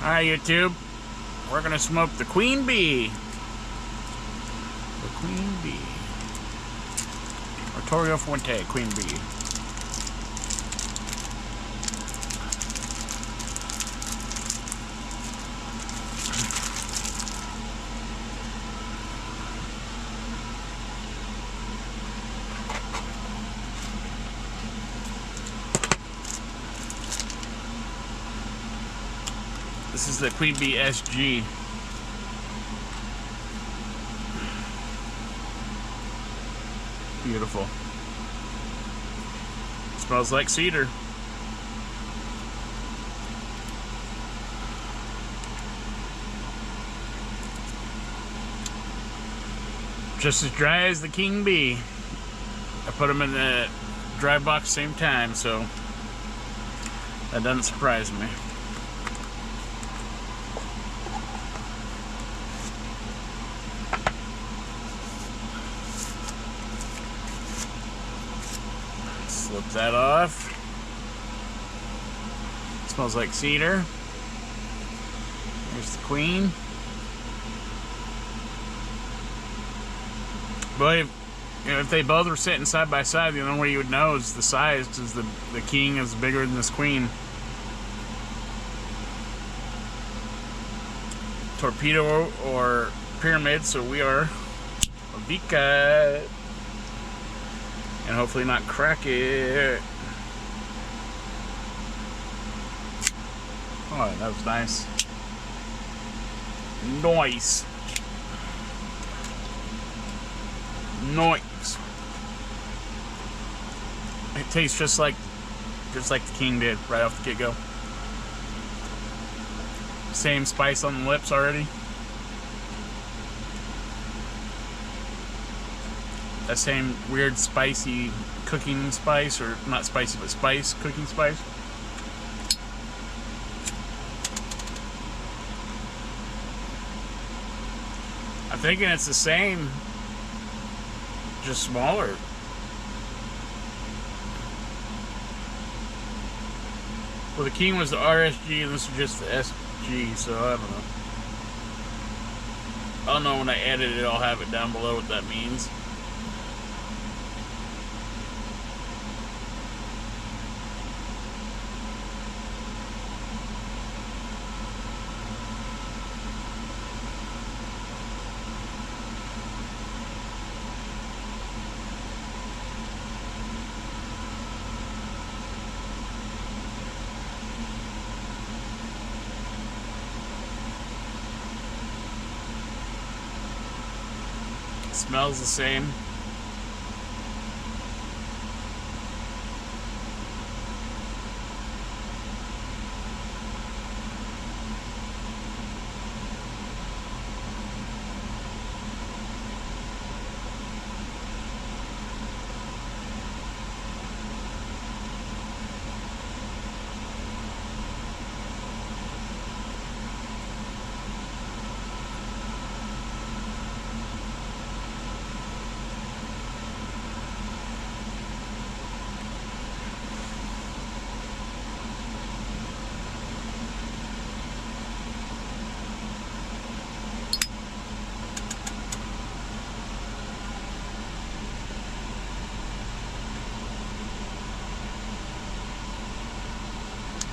Alright, YouTube. We're gonna smoke the Queen Bee. The Queen Bee. Arturo Fuente, Queen Bee. This is the Queen Bee SG. Beautiful. Smells like cedar. Just as dry as the King Bee. I put them in the dry box same time, so that doesn't surprise me. Slip that off. Smells like cedar. There's the Queen. But if they both were sitting side by side, the only way you would know is the size, because the King is bigger than this Queen. Torpedo or pyramid, so we are a V-cut. And hopefully not crack it. Oh, that was nice. Nice. Nice. It tastes just like the King did right off the get-go. Same spice on the lips already. That same weird spicy cooking spice, or not spicy, but spice, cooking spice. I'm thinking it's the same, just smaller. Well, the King was the RSG and this is just the SG, so I don't know. I don't know, when I edit it, I'll have it down below what that means. Smells the same.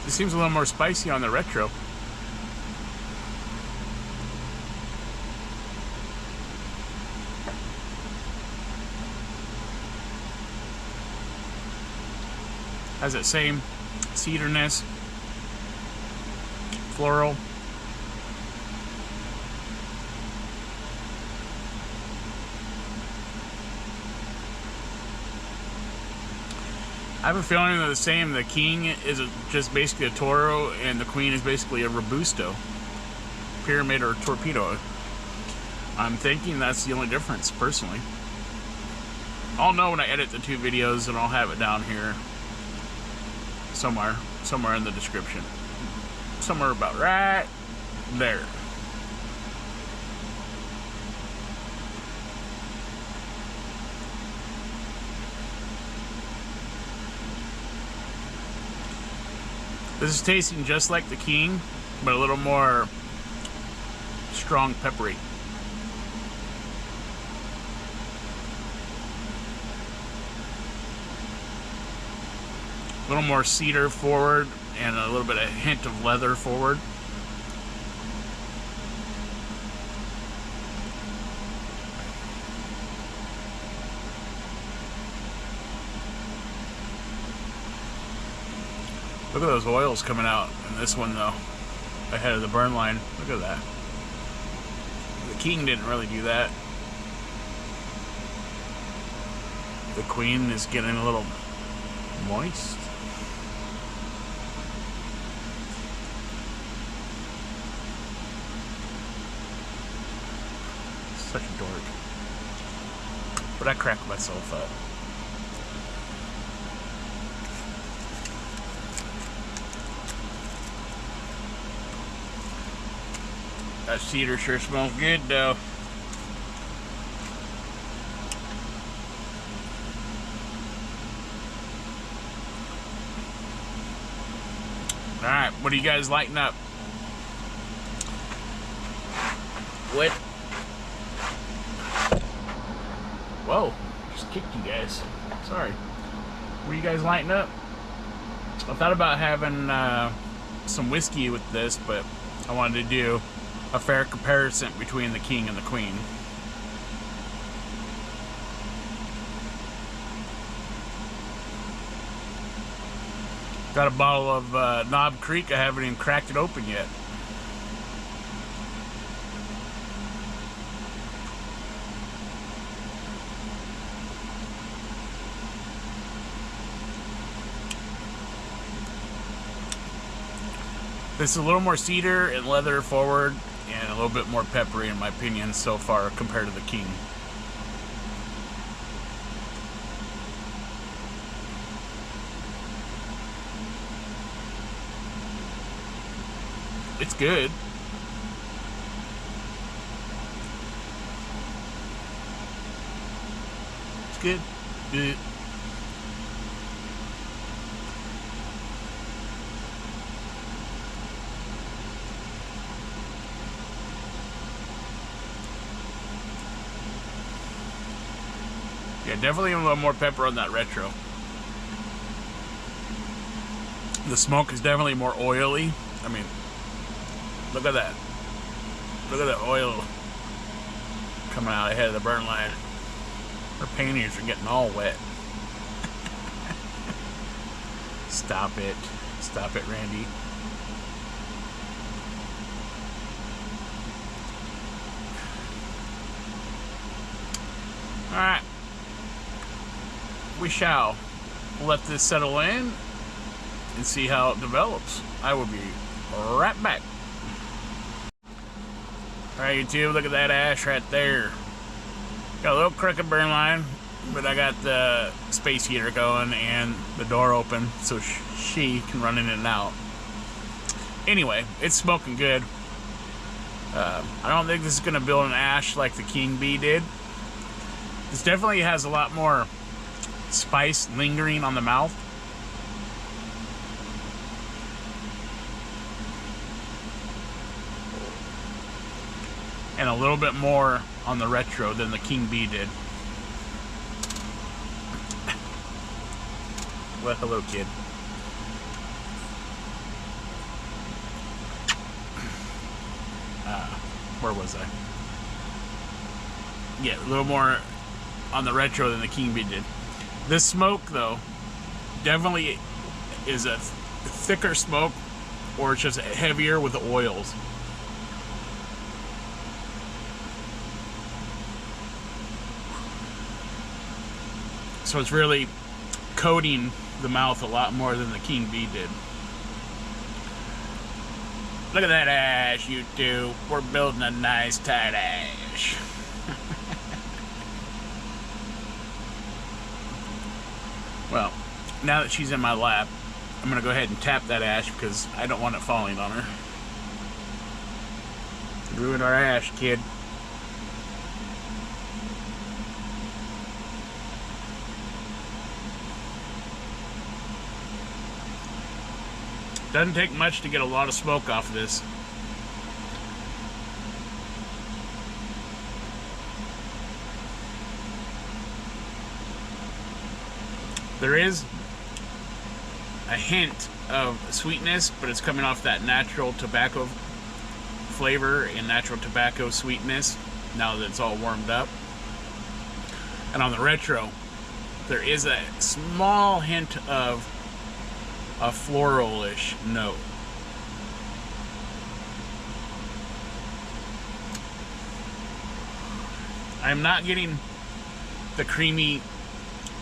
It seems a little more spicy on the retro. Has that same cedarness, floral. I have a feeling they're the same. The King is just basically a Toro, and the Queen is basically a Robusto, pyramid, or torpedo. I'm thinking that's the only difference, personally. I'll know when I edit the two videos, and I'll have it down here somewhere in the description. Somewhere about right there. This is tasting just like the King, but a little more strong peppery. A little more cedar forward and a little bit of hint of leather forward. Look at those oils coming out in this one though, ahead of the burn line. Look at that. The King didn't really do that. The Queen is getting a little moist. Such a dork. But I cracked myself up. That cedar sure smells good though. Alright, what are you guys lighting up? What? Whoa, just kicked you guys. Sorry. What are you guys lighting up? I thought about having some whiskey with this, but I wanted to do a fair comparison between the King and the Queen. Got a bottle of Knob Creek. I haven't even cracked it open yet. This is a little more cedar and leather forward, and a little bit more peppery in my opinion so far compared to the King. It's good. It's good. Good. Yeah, definitely a little more pepper on that retro. The smoke is definitely more oily. I mean, look at that. Look at the oil coming out ahead of the burn line. Her panties are getting all wet. Stop it. Stop it, Randy. Alright. We shall let this settle in and see how it develops. I will be right back. Alright, YouTube, look at that ash right there. Got a little crooked burn line, but I got the space heater going and the door open so she can run in and out. Anyway, it's smoking good. I don't think this is going to build an ash like the King Bee did. This definitely has a lot more spice lingering on the mouth. And a little bit more on the retro than the King Bee did. Well, hello, kid. Where was I? Yeah, a little more on the retro than the King Bee did. This smoke, though, definitely is a thicker smoke, or it's just heavier with the oils. So it's really coating the mouth a lot more than the King Bee did. Look at that ash, you two. We're building a nice tight ash. Well, now that she's in my lap, I'm going to go ahead and tap that ash because I don't want it falling on her. Ruin our ash, kid. Doesn't take much to get a lot of smoke off of this. There is a hint of sweetness, but it's coming off that natural tobacco flavor and natural tobacco sweetness now that it's all warmed up. And on the retro, there is a small hint of a floral-ish note. I'm not getting the creamy,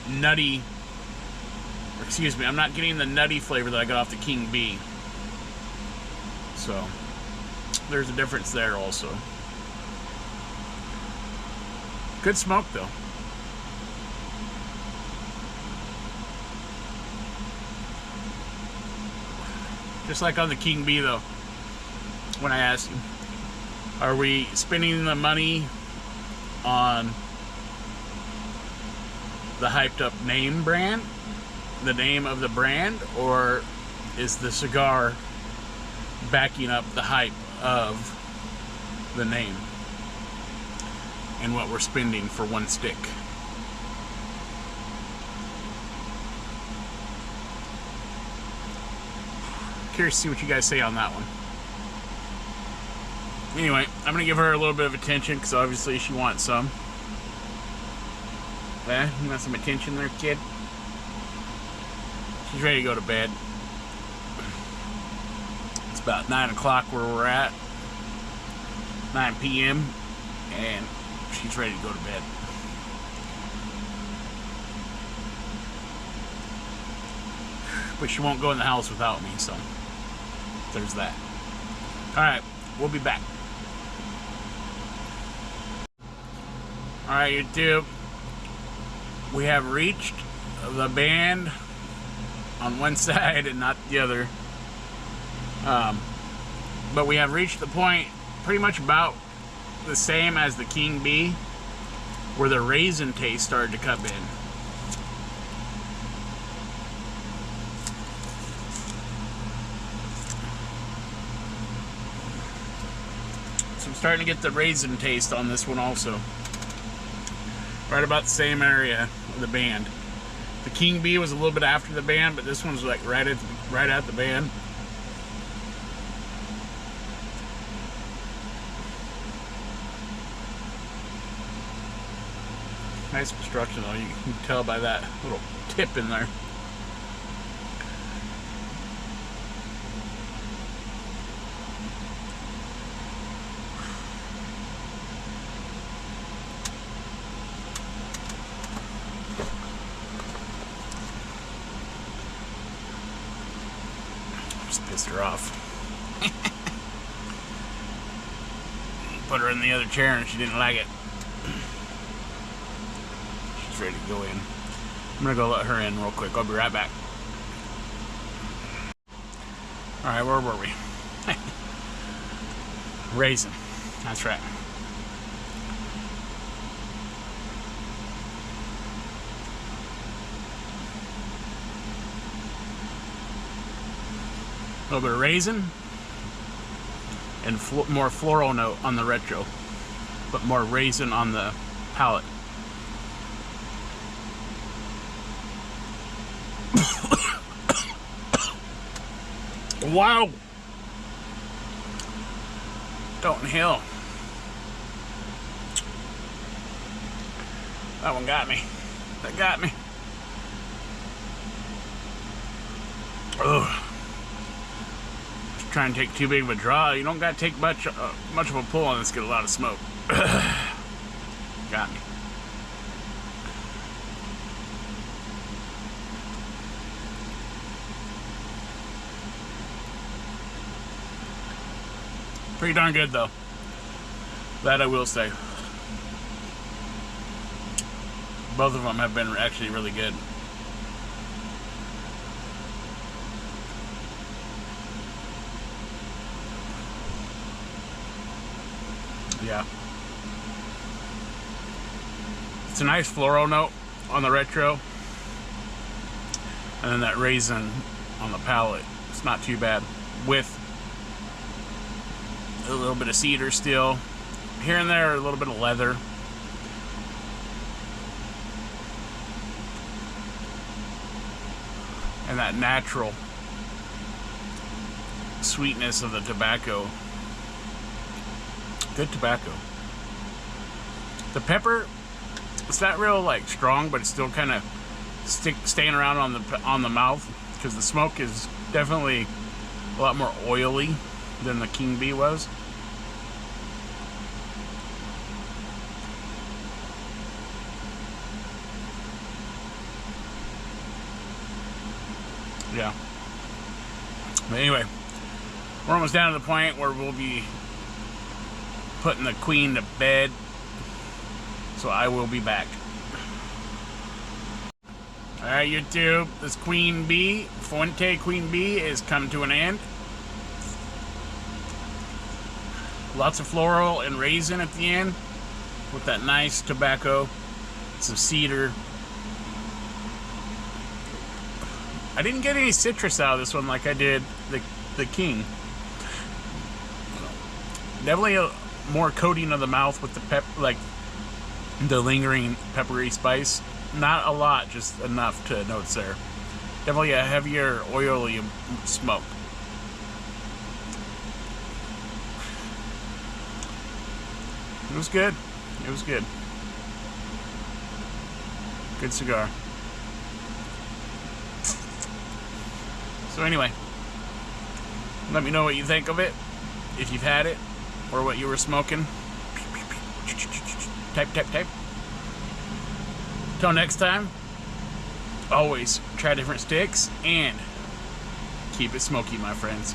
nutty, excuse me, I'm not getting the nutty flavor that I got off the King Bee. So, there's a difference there also. Good smoke though. Just like on the King Bee though, when I asked him, are we spending the money on the hyped up name brand, the name of the brand, or is the cigar backing up the hype of the name and what we're spending for one stick? Curious to see what you guys say on that one. Anyway, I'm gonna give her a little bit of attention because obviously she wants some. You want some attention there, kid? She's ready to go to bed. It's about 9 o'clock where we're at. 9 p.m. and she's ready to go to bed. But she won't go in the house without me, so there's that. Alright, we'll be back. Alright, YouTube. We have reached the band on one side and not the other. But we have reached the point pretty much about the same as the King Bee, where the raisin taste started to come in. So I'm starting to get the raisin taste on this one also. Right about the same area of the band. The King Bee was a little bit after the band, but this one's like right at the band. Nice construction though, you can tell by that little tip in there. Just pissed her off. Put her in the other chair and she didn't like it. She's ready to go in. I'm gonna go let her in real quick. I'll be right back. Alright, where were we? Raisin. That's right. A little bit of raisin and more floral note on the retro, but more raisin on the palate. Wow! Don't inhale. That one got me. That got me. Ugh. Try and take too big of a draw. You don't got to take much of a pull on this to get a lot of smoke. Got me. Pretty darn good though. That I will say. Both of them have been actually really good. Yeah. It's a nice floral note on the retro. And then that raisin on the palate. It's not too bad. With a little bit of cedar still. Here and there, a little bit of leather. And that natural sweetness of the tobacco. Good tobacco. The pepper, it's not real like strong, but it's still kind of staying around on the mouth, because the smoke is definitely a lot more oily than the King Bee was. Yeah. But anyway, we're almost down to the point where we'll be putting the queen to bed. So I will be back. Alright, YouTube, this queen bee, Fuente queen bee, is come to an end. Lots of floral and raisin at the end, with that nice tobacco, some cedar. I didn't get any citrus out of this one like I did the King. Definitely a more coating of the mouth with the like the lingering peppery spice. Not a lot, just enough to notice there. Definitely a heavier, oily smoke. It was good. It was good. Good cigar. So anyway, let me know what you think of it, if you've had it, or what you were smoking. Type. Till next time, always try different sticks and keep it smoky, my friends.